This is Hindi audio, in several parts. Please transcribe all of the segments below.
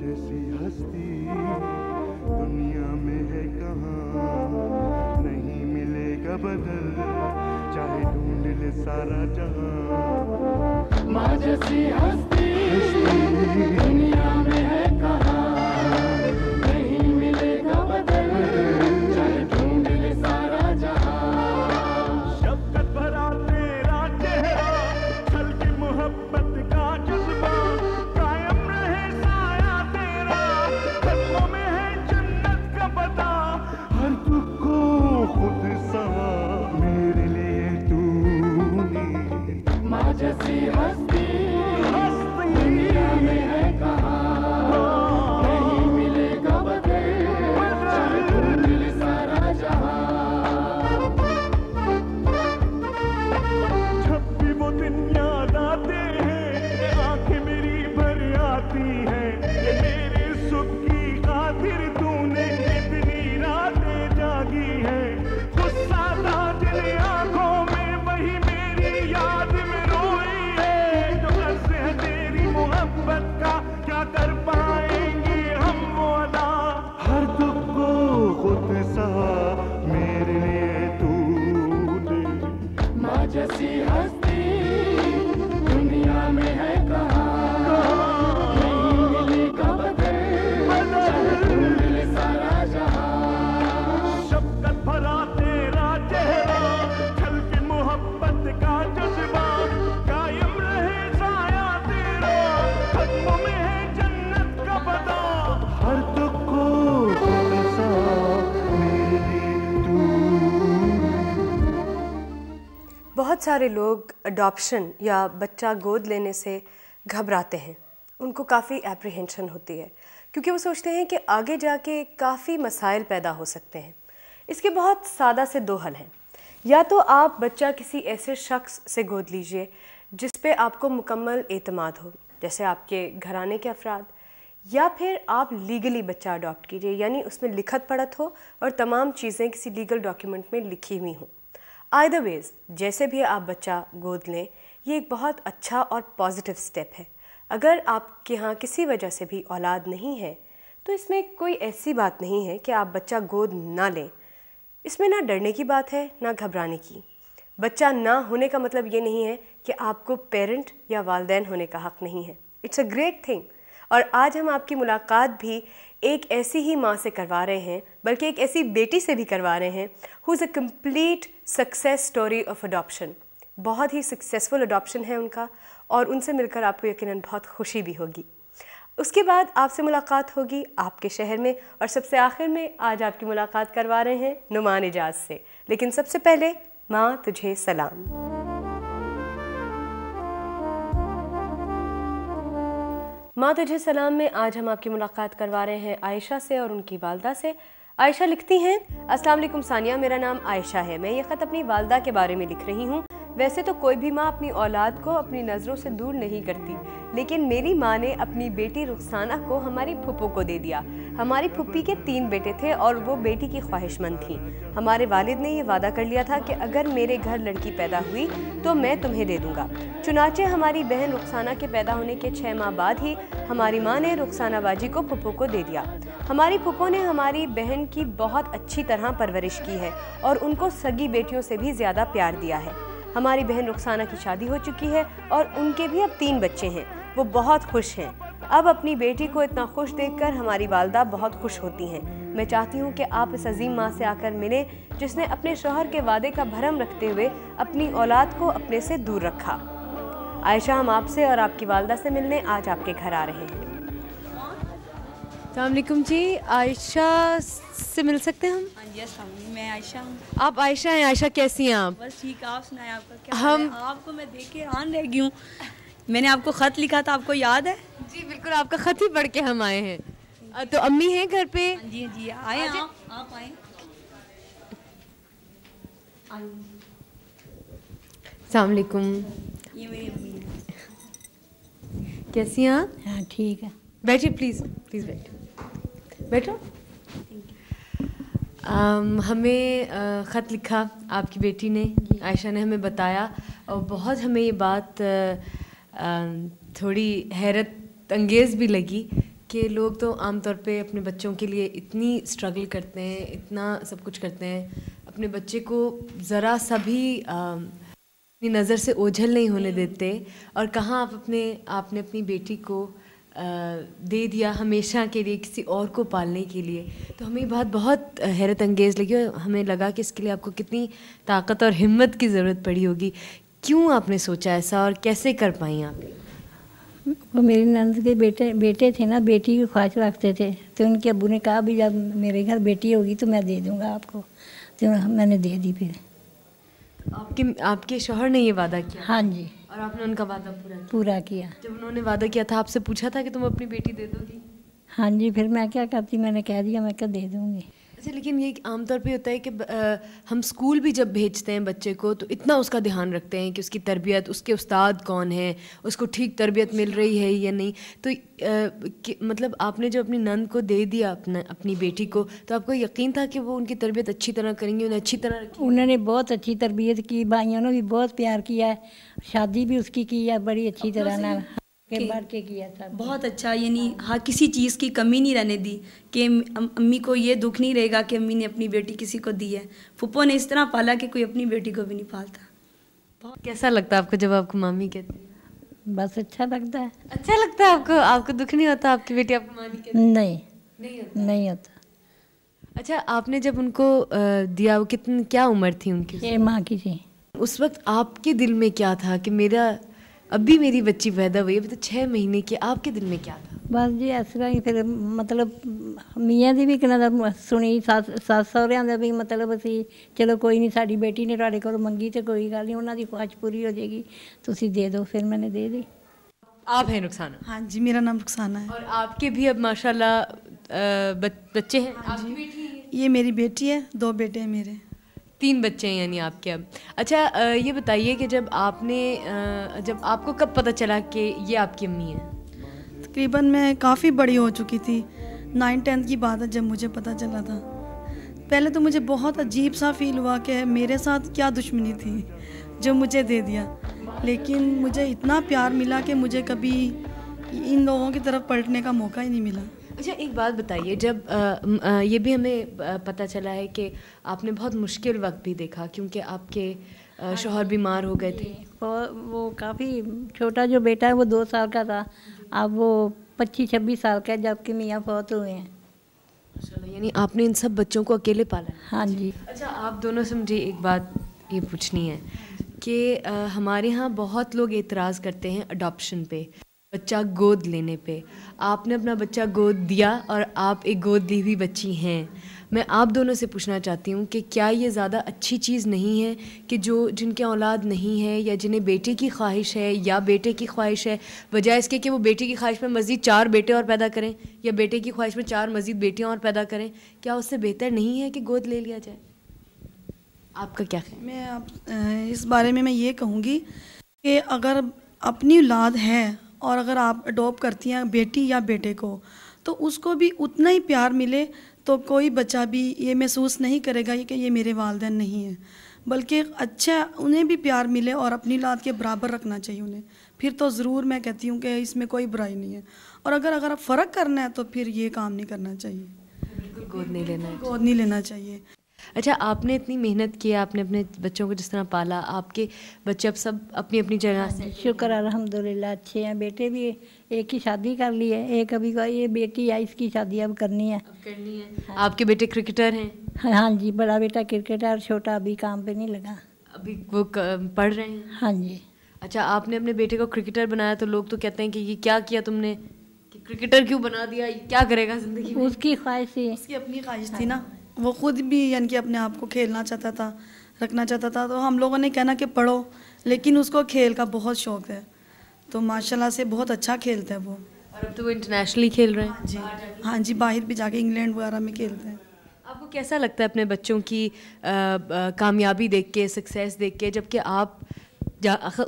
जैसी हस्ती दुनिया में है कहाँ, नहीं मिलेगा बदल चाहे ढूंढ ले सारा जहां। माँ जैसी हस्ती दुनिया में है कहाँ, नहीं मिलेगा बदल चाहे ढूंढ ले सारा जहां। शफ़क़त भरा तेरा चेहरा, छलकी मोहब्बत का जज्बा, कायम रहे साया तेरा, कदमों में है जन्नत का पता। हर दुख को खुद सहा मेरे लिए तूने। माँ जैसी हस्ती दुनिया में है कहाँ, नहीं मिलेगा बदल चाहे ढूंढ ले सारा जहां। जब भी वो दिन याद आते हैं आंखें मेरी भर आती हैं, ये मेरे सुख की खातिर तूने इतनी रातें जागी हैं। गुस्सा था जिन आंखों में वही मेरी याद में रोई है, जो अर्ज़ है तेरी मोहब्बत का क्या कर पाएंगे हम वो अदा। हर दुख को खुद सहा मेरे लिए तूने। माँ जैसी हस्ती दुनिया में है कहाँ, नहीं मिलेगा बदल चाहे ढूंढ ले सारा जहां। शफ़क़त भरा तेरा चेहरा, छलके मोहब्बत का जज्बा, कायम रहे साया तेरा, कदमों में है जन्नत का पता। हर दुख को खुद सहा मेरे लिए तूने। बहुत सारे लोग अडॉप्शन या बच्चा गोद लेने से घबराते हैं, उनको काफ़ी एप्रीहेंशन होती है क्योंकि वो सोचते हैं कि आगे जाके काफ़ी मसाइल पैदा हो सकते हैं। इसके बहुत सादा से दो हल हैं। या तो आप बच्चा किसी ऐसे शख्स से गोद लीजिए जिस पे आपको मुकम्मल एतमाद हो, जैसे आपके घराने के अफराद, या फिर आप लीगली बच्चा अडॉप्ट कीजिए, यानी उसमें लिखत पढ़त हो और तमाम चीज़ें किसी लीगल डॉक्यूमेंट में लिखी हुई हों। आइदर वेज जैसे भी आप बच्चा गोद लें, ये एक बहुत अच्छा और पॉजिटिव स्टेप है। अगर आपके यहाँ किसी वजह से भी औलाद नहीं है तो इसमें कोई ऐसी बात नहीं है कि आप बच्चा गोद ना लें। इसमें ना डरने की बात है ना घबराने की। बच्चा ना होने का मतलब ये नहीं है कि आपको पेरेंट या वालिदैन होने का हक़ नहीं है। It's a great thing. और आज हम आपकी मुलाकात भी एक ऐसी ही माँ से करवा रहे हैं, बल्कि एक ऐसी बेटी से भी करवा रहे हैं who is a complete success story of adoption. बहुत ही सक्सेसफुल अडॉप्शन है उनका और उनसे मिलकर आपको यकीनन बहुत खुशी भी होगी। उसके बाद आपसे मुलाकात होगी आपके शहर में, और सबसे आखिर में आज आपकी मुलाकात करवा रहे हैं नुमान इजाज़ से। लेकिन सबसे पहले माँ तुझे सलाम। माँ तुझे सलाम में आज हम आपकी मुलाकात करवा रहे हैं आयशा से और उनकी वालदा से। आयशा लिखती हैं, अस्सलाम वालेकुम सानिया, मेरा नाम आयशा है। मैं ये ख़त अपनी वालदा के बारे में लिख रही हूँ। वैसे तो कोई भी माँ अपनी औलाद को अपनी नज़रों से दूर नहीं करती, लेकिन मेरी माँ ने अपनी बेटी रुखसाना को हमारी फुप्पो को दे दिया। हमारी फुप्पी के 3 बेटे थे और वो बेटी की ख्वाहिशमंद थी। हमारे वालिद ने ये वादा कर लिया था कि अगर मेरे घर लड़की पैदा हुई तो मैं तुम्हें दे दूँगा। चुनाचे हमारी बहन रुखसाना के पैदा होने के 6 माह बाद ही हमारी माँ ने रुखसाना बाजी को फुप्पो को दे दिया। हमारी फुप्पो ने हमारी बहन की बहुत अच्छी तरह परवरिश की है और उनको सगी बेटियों से भी ज़्यादा प्यार दिया है। हमारी बहन रुखसाना की शादी हो चुकी है और उनके भी अब 3 बच्चे हैं। वो बहुत खुश हैं। अब अपनी बेटी को इतना खुश देखकर हमारी वालदा बहुत खुश होती हैं। मैं चाहती हूँ कि आप इस अजीम माँ से आकर मिलें जिसने अपने शौहर के वादे का भरम रखते हुए अपनी औलाद को अपने से दूर रखा। आयशा, हम आपसे और आपकी वालदा से मिलने आज आपके घर आ रहे हैं। अस्सलाम वालेकुम जी, आयशा से मिल सकते हैं हम? यस, मैं आयशा हूँ। आप आयशा हैं? आयशा कैसी हैं आप? बस ठीक, आप सुनाएं, आपका क्या हाल है? आपको मैं देख के हैरान रह गई हूँ। मैंने आपको ख़त लिखा था, आपको याद है? जी बिल्कुल, आपका ख़त ही पढ़ के हम आए हैं। तो अम्मी हैं घर पे? जी जी, आए आप आए। अस्सलाम वालेकुम। ये मेरी अम्मी है। कैसी हैं आप? हाँ ठीक है, बैठिए प्लीज़ प्लीज़ बैठो बैठो। हमें ख़त लिखा आपकी बेटी ने, आयशा ने हमें बताया, और बहुत हमें ये बात थोड़ी हैरत अंगेज़ भी लगी कि लोग तो आमतौर पे अपने बच्चों के लिए इतनी स्ट्रगल करते हैं, इतना सब कुछ करते हैं, अपने बच्चे को ज़रा सा भी अपनी नज़र से ओझल नहीं होने देते, और कहाँ आपने अपनी बेटी को दे दिया हमेशा के लिए किसी और को पालने के लिए। तो हमें ये बात बहुत हैरत अंगेज़ लगी और हमें लगा कि इसके लिए आपको कितनी ताकत और हिम्मत की ज़रूरत पड़ी होगी। क्यों आपने सोचा ऐसा और कैसे कर पाई आप? वो मेरी नंद के बेटे थे ना, बेटी की ख्वाहिश रखते थे, तो उनके अब्बू ने कहा भी जब मेरे घर बेटी होगी तो मैं दे दूँगा आपको, तो मैंने दे दी। फिर आपके शौहर ने ये वादा किया? हाँ जी। और आपने उनका वादा पूरा किया। जब उन्होंने वादा किया था आपसे पूछा था कि तुम अपनी बेटी दे दोगी? हाँ जी। फिर मैं क्या करती, मैंने कह दिया मैं क्या दे दूँगी। अच्छा, लेकिन ये आमतौर पे होता है कि हम स्कूल भी जब भेजते हैं बच्चे को तो इतना उसका ध्यान रखते हैं कि उसकी तरबियत, उसके उस्ताद कौन है, उसको ठीक तरबियत मिल रही है या नहीं। तो मतलब आपने जब अपनी नंद को दे दिया अपनी बेटी को, तो आपको यकीन था कि वो उनकी तरबियत अच्छी तरह करेंगी, उन्हें अच्छी तरह रखेंगी? उन्होंने बहुत अच्छी तरबियत की, भाइयों ने भी बहुत प्यार किया है, शादी भी उसकी की है बड़ी अच्छी तरह ना बढ़ के किया था। बहुत अच्छा, यानी हाँ किसी चीज़ की कमी नहीं रहने दी कि अम्मी को ये दुख नहीं रहेगा कि अम्मी ने अपनी बेटी किसी को दी है। फुप्पो ने इस तरह पाला कि कोई अपनी बेटी को भी नहीं पालता। बहुत कैसा लगता है आपको जब आपको मामी कहती है? बस अच्छा लगता है। अच्छा लगता है आपको दुख नहीं होता आपकी बेटी आपको मामी कहती है? नहीं होता। अच्छा, आपने जब उनको दिया, वो क्या उम्र थी उनकी? 6 माह की थी। उस वक्त आपके दिल में क्या था कि अभी मेरी बच्ची पैदा हुई, अभी तो 6 महीने की, आपके दिल में क्या था? बस जी इस तरह ही। फिर मतलब मियाँ दी भी कहना सुनी, सस सहुरियां दे भी मतलब असी चलो कोई नहीं, साड़ी बेटी ने तुहाडे कोलों मंगी तो कोई गल नहीं, उन्हां दी ख्वाहिश पूरी हो जाएगी, तुसी दे दो। फिर मैंने दे दी। आप हैं रुखसाना? हाँ जी, मेरा नाम रुखसाना है। और आपके भी अब माशाल्लाह बच्चे हैं? आपकी बेटी है? ये मेरी बेटी है, 2 बेटे हैं मेरे। 3 बच्चे हैं यानी आपके अब। अच्छा, ये बताइए कि जब आपको कब पता चला कि ये आपकी अम्मी है? तकरीबन मैं काफ़ी बड़ी हो चुकी थी, 9-10 की बात है जब मुझे पता चला था। पहले तो मुझे बहुत अजीब सा फील हुआ कि मेरे साथ क्या दुश्मनी थी जो मुझे दे दिया, लेकिन मुझे इतना प्यार मिला कि मुझे कभी इन लोगों की तरफ पलटने का मौका ही नहीं मिला। अच्छा, एक बात बताइए, जब ये भी हमें पता चला है कि आपने बहुत मुश्किल वक्त भी देखा क्योंकि आपके शौहर बीमार हो गए थे। वो काफ़ी छोटा जो बेटा है वो 2 साल का था, अब वो 25-26 साल का है, जबकि मियाँ फौत हुए हैं। माशाल्लाह, यानी आपने इन सब बच्चों को अकेले पाला? हाँ जी। अच्छा, आप दोनों से मुझे एक बात ये पूछनी है कि हमारे यहाँ बहुत लोग एतराज़ करते हैं अडॉप्शन पे, बच्चा गोद लेने पे। आपने अपना बच्चा गोद दिया और आप एक गोद ली हुई बच्ची हैं। मैं आप दोनों से पूछना चाहती हूँ कि क्या ये ज़्यादा अच्छी चीज़ नहीं है कि जिनके औलाद नहीं है या जिन्हें बेटे की ख्वाहिश है या बेटे की ख्वाहिश है, बजाय इसके कि वो बेटे की ख्वाहिश में मज़ीद 4 बेटे और पैदा करें या बेटे की ख्वाहिश में 4 मज़ीद बेटियाँ और पैदा करें, क्या उससे बेहतर नहीं है कि गोद ले लिया जाए? आपका क्या ख्याल? मैं इस बारे में मैं ये कहूँगी कि अगर अपनी औलाद है और अगर आप अडॉप्ट करती हैं बेटी या बेटे को, तो उसको भी उतना ही प्यार मिले, तो कोई बच्चा भी ये महसूस नहीं करेगा कि ये मेरे वालिदैन नहीं है, बल्कि अच्छा उन्हें भी प्यार मिले और अपनी औलाद के बराबर रखना चाहिए उन्हें। फिर तो ज़रूर मैं कहती हूँ कि इसमें कोई बुराई नहीं है। और अगर फ़र्क करना है तो फिर ये काम नहीं करना चाहिए, बिल्कुल गोद नहीं लेना चाहिए। अच्छा, आपने इतनी मेहनत की, आपने अपने बच्चों को जिस तरह पाला, आपके बच्चे अब सब अपनी अपनी जगह से, शुक्र अल्हम्दुलिल्लाह अच्छे हैं। बेटे भी एक की शादी कर ली है, एक अभी ये बेटी है, इसकी शादी अब करनी है। हाँ। आपके बेटे क्रिकेटर हैं? हाँ जी, बड़ा बेटा क्रिकेटर, छोटा अभी काम पे नहीं लगा, अभी वो पढ़ रहे हैं? हाँ जी। अच्छा, आपने अपने बेटे को क्रिकेटर बनाया तो लोग तो कहते हैं कि ये क्या किया तुमने, कि क्रिकेटर क्यों बना दिया, क्या करेगा ज़िंदगी में? उसकी ख्वाहिश थी, उसकी अपनी ख्वाहिश थी ना, वो खुद भी यानी कि अपने आप को खेलना चाहता था, रखना चाहता था। तो हम लोगों ने कहना कि पढ़ो, लेकिन उसको खेल का बहुत शौक़ है, तो माशाल्लाह से बहुत अच्छा खेलता है वो। और अब तो वो इंटरनेशनली खेल रहे हैं? हाँ जी, हाँ जी, बाहर भी जाके इंग्लैंड वगैरह में खेलते हैं। आपको कैसा लगता है अपने बच्चों की कामयाबी देख के, सक्सेस देख के, जबकि आप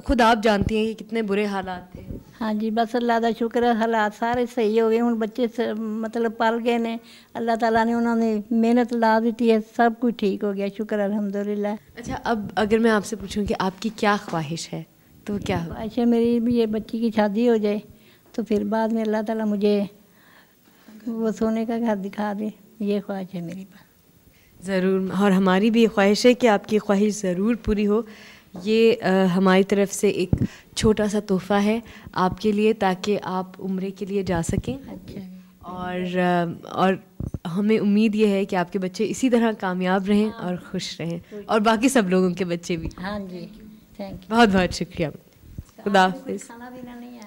खुद आप जानती हैं कि कितने बुरे हालात थे? हाँ जी, बस अल्लाह का शुक्र है, हालात सारे सही हो गए, हुण बच्चे मतलब पल गए ने, अल्लाह ताला ने उन्होंने मेहनत ला दी है, सब कुछ ठीक हो गया, शुक्र अल्हम्दुलिल्लाह। अच्छा, अब अगर मैं आपसे पूछूं कि आपकी क्या ख्वाहिश है तो क्या हो? ख्वाहिश है मेरी भी ये बच्ची की शादी हो जाए, तो फिर बाद में अल्लाह ताला मुझे वो सोने का घर दिखा दे, ये ख्वाहिश है मेरी पास। ज़रूर, और हमारी भी ख्वाहिश है कि आपकी ख्वाहिश ज़रूर पूरी हो। ये हमारी तरफ से एक छोटा सा तोहफ़ा है आपके लिए, ताकि आप उम्रे के लिए जा सकें। अच्छा। और हमें उम्मीद ये है कि आपके बच्चे इसी तरह कामयाब रहें और खुश रहें, और बाकी सब लोगों के बच्चे भी। हाँ जी, थैंक यू। बहुत बहुत शुक्रिया। खुदा हाफिज़। खाना पीना नहीं है?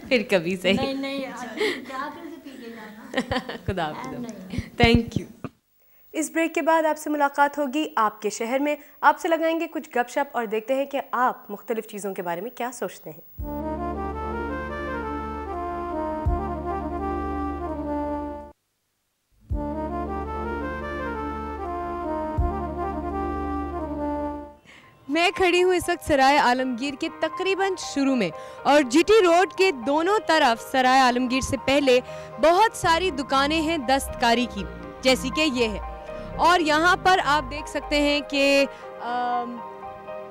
फिर कभी सही। नहीं नहीं, जाकर से पी के जाना। खुदा हाफिज़। Thank you. इस ब्रेक के बाद आपसे मुलाकात होगी आपके शहर में। आपसे लगाएंगे कुछ गपशप और देखते हैं कि आप मुख्तलिफ चीज़ों के बारे में क्या सोचते हैं। मैं खड़ी हूँ इस वक्त सराय आलमगीर के तकरीबन शुरू में, और जीटी रोड के दोनों तरफ सराय आलमगीर से पहले बहुत सारी दुकानें हैं दस्तकारी की, जैसी कि ये है। और यहाँ पर आप देख सकते हैं कि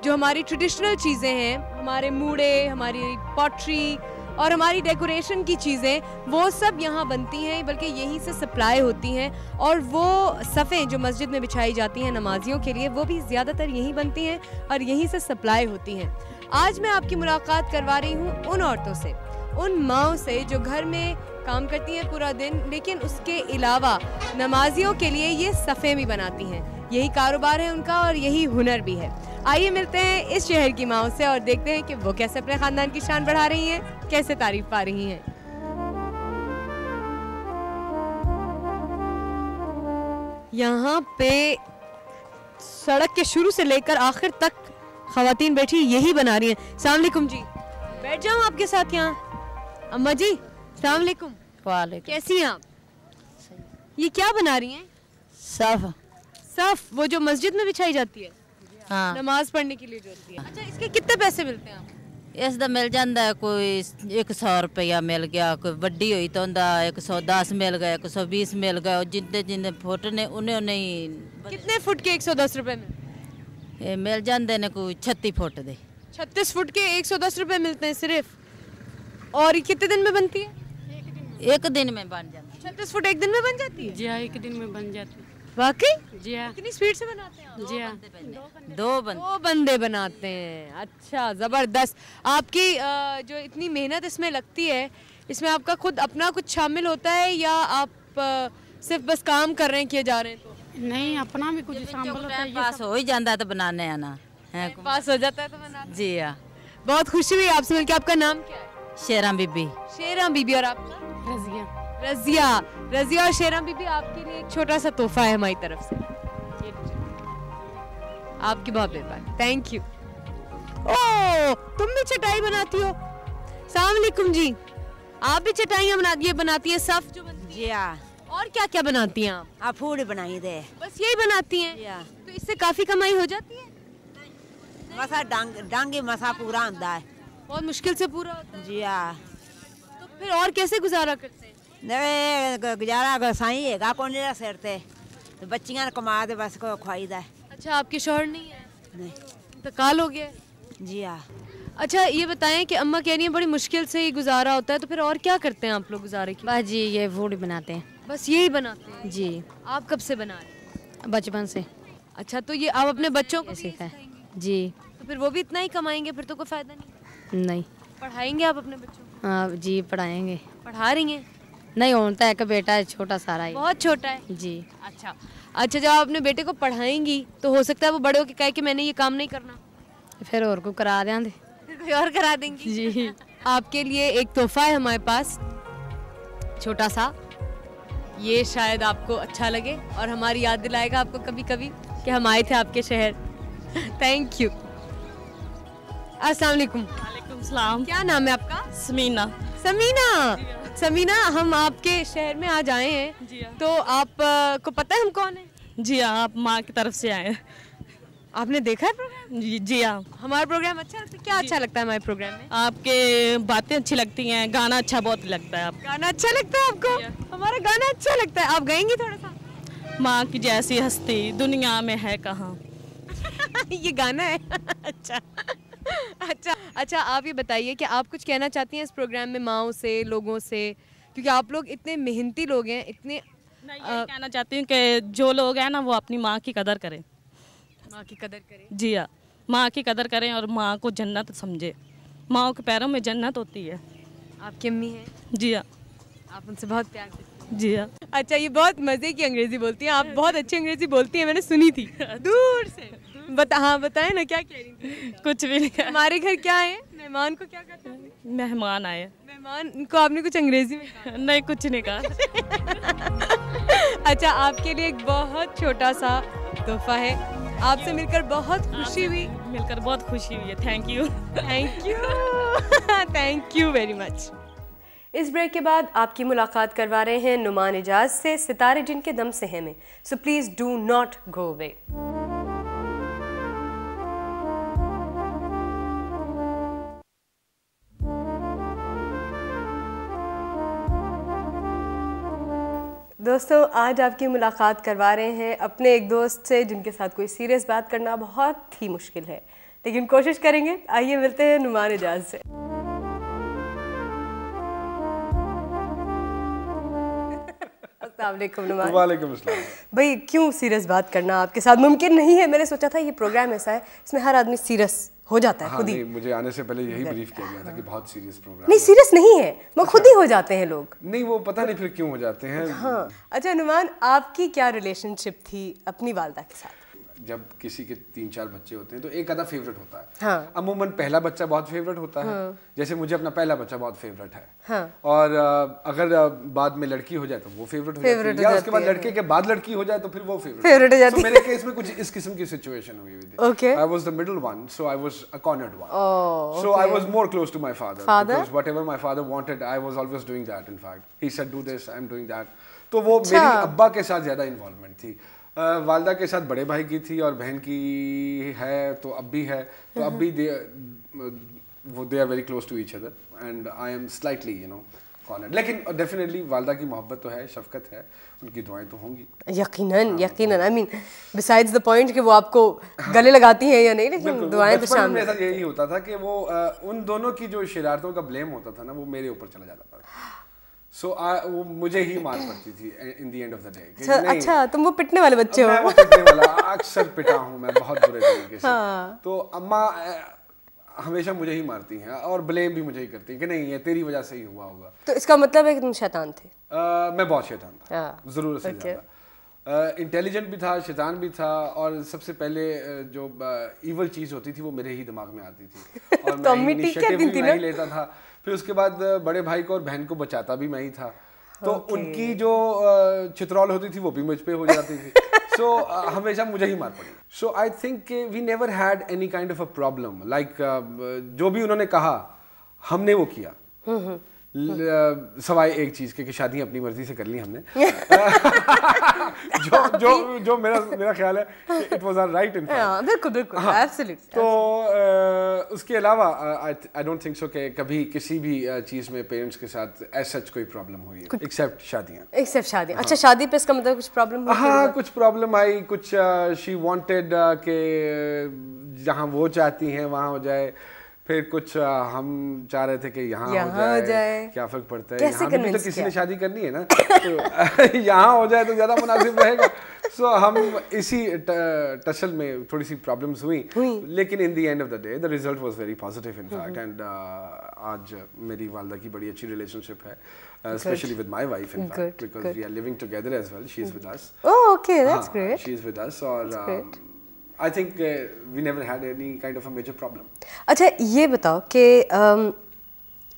जो हमारी ट्रेडिशनल चीज़ें हैं, हमारे मूड़े, हमारी पॉटरी और हमारी डेकोरेशन की चीज़ें, वो सब यहाँ बनती हैं, बल्कि यहीं से सप्लाई होती हैं। और वो सफ़ें जो मस्जिद में बिछाई जाती हैं नमाजियों के लिए, वो भी ज़्यादातर यहीं बनती हैं और यहीं से सप्लाई होती हैं। आज मैं आपकी मुलाकात करवा रही हूँ उन औरतों से, उन माँओं से जो घर में काम करती हैं पूरा दिन, लेकिन उसके अलावा नमाजियों के लिए ये सफ़ें भी बनाती हैं। यही कारोबार है उनका और यही हुनर भी है। आइए मिलते हैं इस शहर की माँओं से और देखते हैं कि वो कैसे अपने ख़ानदान की शान बढ़ा रही हैं, कैसे तारीफ पा रही हैं। यहाँ पे सड़क के शुरू से लेकर आखिर तक ख़वातीन बैठी यही बना रही हैं। अस्सलाम वालेकुम जी, बैठ जाऊँ आपके साथ यहाँ। अम्मा जी अस्सलाम वालेकुम। वालेकुम। कैसी हैं आप? ये क्या बना रही हैं? सफ। सफ, वो जो मस्जिद में बिछाई जाती है हाँ। नमाज पढ़ने के लिए जो होती है। अच्छा, इसके कितने पैसे मिलते हैं आपको? इस दा मिल जाता है, कोई 100 रुपया मिल गया, कोई वड्डी हुई तो 110 मिल गया, 120 मिल गया, और जितने जितने फुट ने उन्हें उन्हें कितने फुट के 110 रुपए में? मिल जाते ने कोई 36 फुट दे। 36 फुट के 110 रुपए मिलते हैं सिर्फ। और ये कितने दिन में बनती है? एक दिन में बन जाती 36 फुट एक दिन में बन जाती है? जी हाँ, एक दिन में बन जाती है। वाकई? जी हाँ। कितनी स्पीड से बनाते हैं आप? जी हाँ। दो बंदे। 2 बंदे बनाते हैं। अच्छा, ज़बरदस्त। आपकी जो इतनी मेहनत इसमें लगती है, इसमें आपका खुद अपना कुछ शामिल होता है या आप सिर्फ बस काम कर रहे हैं, किए जा रहे हैं? तो नहीं, अपना भी कुछ शामिल होता है। पास हो ही जाता है तो बनाने आना है। पास हो जाता है तो बनाते हैं। जी हाँ। बहुत खुशी हुई आपसे मिलकर। आपका नाम क्या है? शेरा बीबी। शेरा बीबी। और आपका? रजिया। रजिया। रजिया और शेरा बीबी, आपके लिए एक छोटा सा तोहफा है हमारी तरफ से। आपकी बहुत मेहरबानी, थैंक यू। ओ, तुम भी चटाई बनाती हो? अस्सलाम वालेकुम जी, आप भी चटाइयाँ बनाती हैं, सफ जो बनती जी हाँ। है? और क्या क्या बनाती हैं आप? आप फूड बनाई दे। बस यही बनाती हैं? जी हाँ। तो इससे काफी कमाई हो जाती है? मसा डांगी मसा पूरा होता है। बहुत मुश्किल से पूरा होता है। जी हाँ। तो फिर और कैसे गुजारा करते हैं? नवे गुजारा अगर साई है कौन सिर ते तो बच्चियां कमा दे बस को खुआई दा। अच्छा, आपके शौहर नहीं है? नहीं। इंतकाल हो गया है? जी हाँ। अच्छा, ये बताएं कि अम्मा कह रही हैं बड़ी मुश्किल से ही गुजारा होता है, तो फिर और क्या करते हैं आप लोग गुजारे की? बस जी ये फूड बनाते हैं। बस यही बनाते हैं? जी। आप कब से बना रहे हैं? बचपन से। अच्छा, तो ये आप अपने बच्चों को भी सीखा है। सिखाएंगे? जी। तो फिर वो भी इतना ही कमाएंगे, फिर तो कोई फायदा नहीं। नहीं। पढ़ाएंगे आप अपने बच्चों को? हाँ जी, पढ़ाएंगे। पढ़ा रही हैं? नहीं होता है कि बेटा है छोटा सारा ही। बहुत छोटा है। जी। अच्छा अच्छा, जब आप अपने बेटे को पढ़ाएंगी तो हो सकता है वो बड़े होकर कहे कि मैंने ये काम नहीं करना, फिर और को करा देंगे। फिर कोई और करा देंगी। जी। आपके लिए एक तोहफा है हमारे पास, छोटा सा। ये शायद आपको अच्छा लगे और हमारी याद दिलाएगा आपको कभी कभी कि हम आए थे आपके शहर। Thank you. अस्सलाम वालेकुम। वालेकुम सलाम। क्या नाम है आपका? समीना। समीना। समीना, हम आपके शहर में आज आए हैं। जी हाँ। तो आप को पता है हम कौन है? जी हाँ, आप माँ की तरफ से आए हैं। आपने देखा है प्रोग्राम? जी जी हाँ। हमारा प्रोग्राम अच्छा लगता है? क्या अच्छा लगता है हमारे प्रोग्राम में? आपके बातें अच्छी लगती हैं, गाना अच्छा बहुत लगता है। आप गाना अच्छा लगता है आपको? हमारा गाना अच्छा लगता है। आप गाएंगी थोड़ा सा? माँ की जैसी हस्ती दुनिया में है कहाँ। ये गाना है? अच्छा अच्छा अच्छा, आप ये बताइए कि आप कुछ कहना चाहती हैं इस प्रोग्राम में माँओं से, लोगों से, क्योंकि आप लोग इतने मेहनती लोग हैं, इतने मैं यही कहना चाहती हूँ कि जो लोग हैं ना वो अपनी माँ की कदर करें। माँ की कदर करें। जी हाँ, माँ की कदर करें और माँ को जन्नत समझे। माँ के पैरों में जन्नत होती है। आपकी अम्मी हैं? जी हाँ। आप उनसे बहुत प्यार करते हैं? जी हाँ। अच्छा, ये बहुत मज़े की अंग्रेज़ी बोलती हैं आप, बहुत अच्छी अंग्रेज़ी बोलती हैं, मैंने सुनी थी दूर से। हाँ बताएं ना, क्या कह रही थी? कुछ भी नहीं। हमारे घर क्या है, मेहमान को क्या कहते हैं? मेहमान आए। मेहमान को आपने कुछ अंग्रेज़ी में कहा? नहीं, कुछ नहीं कहा। अच्छा, आपके लिए एक बहुत छोटा सा तोहफा है, आपसे मिलकर बहुत खुशी हुई। मिलकर बहुत खुशी हुई है। Thank you. Thank you. Thank you very much. इस ब्रेक के बाद आपकी मुलाकात करवा रहे हैं नुमान इजाज से, सितारे जिनके दम से हैं में। So please do not go away. दोस्तों, आज आपकी मुलाकात करवा रहे हैं अपने एक दोस्त से जिनके साथ कोई सीरियस बात करना बहुत ही मुश्किल है, लेकिन कोशिश करेंगे। आइए मिलते हैं नुमान इजाज से। अस्सलामुअलैकुम नुमान। वालेकुम अस्सलाम। भाई, क्यों सीरियस बात करना आपके साथ मुमकिन नहीं है। मैंने सोचा था ये प्रोग्राम ऐसा है इसमें हर आदमी सीरियस हो जाता है खुद ही। मुझे आने से पहले यही ब्रीफ किया गया था कि बहुत सीरियस प्रोग्राम नहीं, सीरियस नहीं है, वो खुद ही हो जाते हैं लोग। नहीं, वो पता नहीं फिर क्यों हो जाते हैं। हाँ। अच्छा नुमान, आपकी क्या रिलेशनशिप थी अपनी वालदा के साथ? जब किसी के 3-4 बच्चे होते हैं तो एक आधा फेवरेट होता है। हाँ। अमूमन पहला बच्चा बहुत फेवरेट होता है। जैसे मुझे अपना पहला बच्चा बहुत फेवरेट है। हाँ। और अगर बाद में लड़की हो जाए तो वो फेवरेट हो जाती है, या उसके बाद लड़के के बाद लड़की हो जाए तो फिर वो फेवरेट हो जाती है। मेरे केस में कुछ इस किस्म की सिचुएशन हुई थी। Okay. I was the middle one, so I was a cornered one. So I was more close to my father. Because whatever my father wanted, I was always doing that. In fact, he said do this, I'm doing that. तो वो मेरी अब्बा के साथ ज्यादा इन्वॉल्वमेंट थी। वालदा के साथ बड़े भाई की थी और बहन की है तो अब भी है, तो अब भी they are very close to each other and I am slightly cornered. लेकिन डेफिनेटली वालदा की मोहब्बत तो है, शफकत है, उनकी दुआएं तो होंगी। यकीनन यकीनन। I mean besides the point कि वो आपको गले लगाती हैं या नहीं, लेकिन दुआएं तो शामिल। मेरे साथ यही होता था कि वो उन दोनों की जो शरारतों का ब्लेम होता था ना, वो मेरे ऊपर चला जाता था। So वो मुझे ही मार पड़ती थी in the end of the day। अच्छा, तुम वो पिटने वाले बच्चे हो। मैं वो पिटने वाला, अक्सर पिटा हूँ मैं बहुत बुरे तरीके से। तो अम्मा हमेशा मुझे ही मारती हैं और ब्लेम भी मुझे ही करती हैं कि नहीं, ये तेरी वजह से ही हुआ होगा। तो इसका मतलब है कि तुम शैतान थे? मैं बहुत शैतान था, जरूरत से ज्यादा। इंटेलिजेंट भी था, शैतान भी था, और सबसे पहले जो इवल चीज होती थी वो मेरे ही दिमाग में आती थी और मैं इनिशिएटिव भी नहीं लेता था। फिर उसके बाद बड़े भाई को और बहन को बचाता भी मैं ही था, तो उनकी जो चित्रौल होती थी वो भी मुझ पे हो जाती थी। सो हमेशा मुझे ही मार पड़ी। So I think we never had any kind of a problem, like जो भी उन्होंने कहा हमने वो किया, सवाए एक चीज के कि शादी अपनी मर्जी से कर ली हमने। जो मेरा ख्याल है it was right in fact. बिल्कुल बिल्कुल, एब्सोल्युटली। तो उसके अलावा आई डोंट थिंक सो कि कभी किसी भी चीज में पेरेंट्स के साथ एज सच कोई प्रॉब्लम हुई है, एक्सेप्ट शादियां। एक्सेप्ट शादी। अच्छा, शादी पे इसका मतलब कुछ प्रॉब्लम हुई? हाँ, कुछ प्रॉब्लम आई, कुछ शी वांटेड कि जहाँ वो चाहती हैं वहाँ हो जाए, फिर कुछ हम चाह रहे थे कि यहाँ हो जाए, क्या फर्क पड़ता है, यहाँ भी तो किसी ने शादी करनी है ना, तो यहाँ हो जाए तो ज्यादा मुनासिब रहेगा। सो हम इसी टसल में थोड़ी सी प्रॉब्लम्स हुई, लेकिन in the end of the day the result was very positive in fact. And आज मेरी वालदा की बड़ी अच्छी रिलेशनशिप है, especially with my wife in fact, because we are living together as well. She's with us. Oh, okay, that's great. She's with us, और I think we never had any kind of a major problem. अच्छा, ये बताओ कि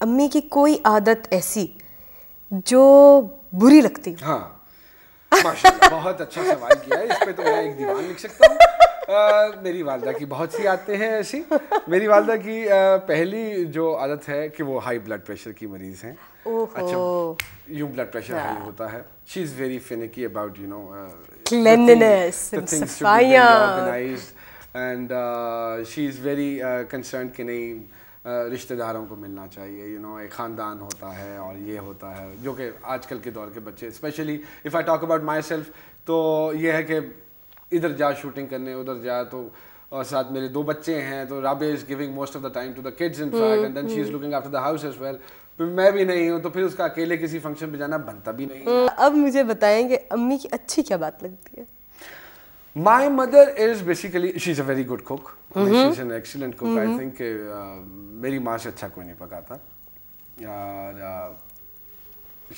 अम्मी की कोई आदत ऐसी जो बुरी लगती? हाँ, माशाल्लाह, बहुत अच्छा सवाल किया है। इस पे तो मैं एक दीवान लिख सकता हूँ। मेरी वालदा की बहुत सी आदतें हैं ऐसी। मेरी वालदा की पहली जो आदत है कि वो हाई ब्लड प्रेशर की मरीज हैं। अच्छा, यूं ब्लड प्रेशर हाई होता है। She is very finicky about cleanliness and सफाइयाँ, and she is very concerned कि नहीं रिश्तेदारों को मिलना चाहिए, एक ख़ानदान होता है और ये होता है, जो कि आजकल के दौर के बच्चे, specially if I talk about my self, तो ये है कि इधर जा शूटिंग करने, उधर जा, तो और साथ मेरे 2 बच्चे हैं, तो Rabia is giving most of the time to the kids in fact, and then she is looking after the house as well. मैं भी नहीं हूँ, तो फिर उसका अकेले किसी फंक्शन पे जाना बनता भी नहीं। अब मुझे बताएंगे अम्मी की अच्छी क्या बात लगती है? My mother is basically, she's a very good cook. She's an excellent cook. I think मेरी माँ से अच्छा कोई नहीं पकाता।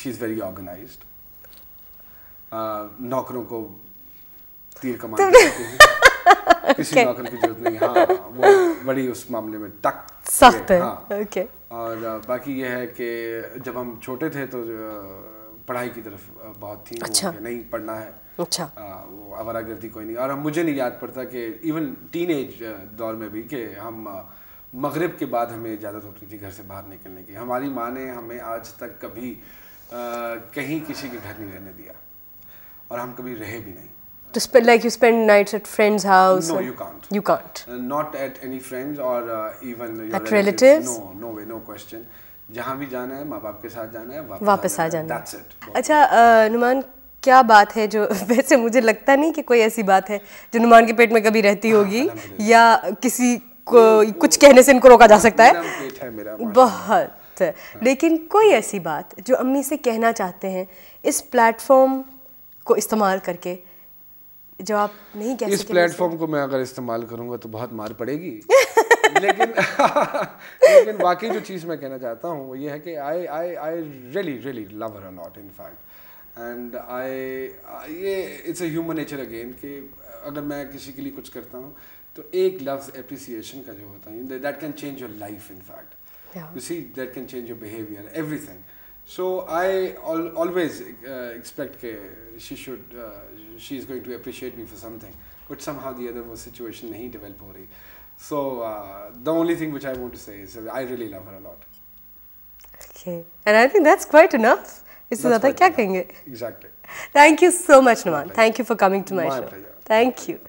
She's very organized. नौकरों को तीर कमान देती है। किसी नौकर की जरूरत नहीं। हाँ, वो बड़ी उस मामले में सख्त है। हाँ। Okay. और बाकी ये है कि जब हम छोटे थे तो पढ़ाई की तरफ बहुत थी। अच्छा। नहीं पढ़ना है। अच्छा। वो आवारागर्दी कोई नहीं। और मुझे नहीं याद पड़ता कि इवन टीनेज दौर में भी कि हम मगरिब के बाद हमें इजाज़त होती थी घर से बाहर निकलने की। हमारी माँ ने हमें आज तक कभी कहीं किसी के घर नहीं रहने दिया, और हम कभी रहे भी नहीं। To spend, like you spend nights at friends' house? No, you can't. You can't. Not at any friends or even your at relatives. No, no way, no question. जहाँ भी जाना है माँ बाप के साथ जाना है, वापस आ जाना है। That's it. अच्छा नुमान, क्या बात है जो वैसे मुझे लगता नहीं कि कोई ऐसी बात है जो नुमान के पेट में कभी रहती होगी, या किसी को कुछ कहने से इनको रोका जा सकता है। बहुत, लेकिन कोई ऐसी बात जो अम्मी से कहना चाहते हैं इस प्लेटफॉर्म को इस्तेमाल करके, जो आप नहीं कह सकते? इस प्लेटफॉर्म को मैं अगर इस्तेमाल करूंगा तो बहुत मार पड़ेगी। लेकिन वाकई जो चीज़ मैं कहना चाहता हूँ वो ये है कि I really love her a lot in fact, and ये it's a human nature again कि अगर मैं किसी के लिए कुछ करता हूँ तो एक लफ्ज़ एप्रिसिएशन का जो होता है, that can change your life in fact. You see, that can change your behaviour, everything. So I always expect that she is going to appreciate me for something, but somehow the other situation nahi develop ho rahi. So the only thing which I want to say is I really love her a lot. Okay, and I think that's quite enough. इससे ज़्यादा क्या कहेंगे? Exactly. Thank you so much, Numan. Thank you for coming to my show. Pleasure. Thank you.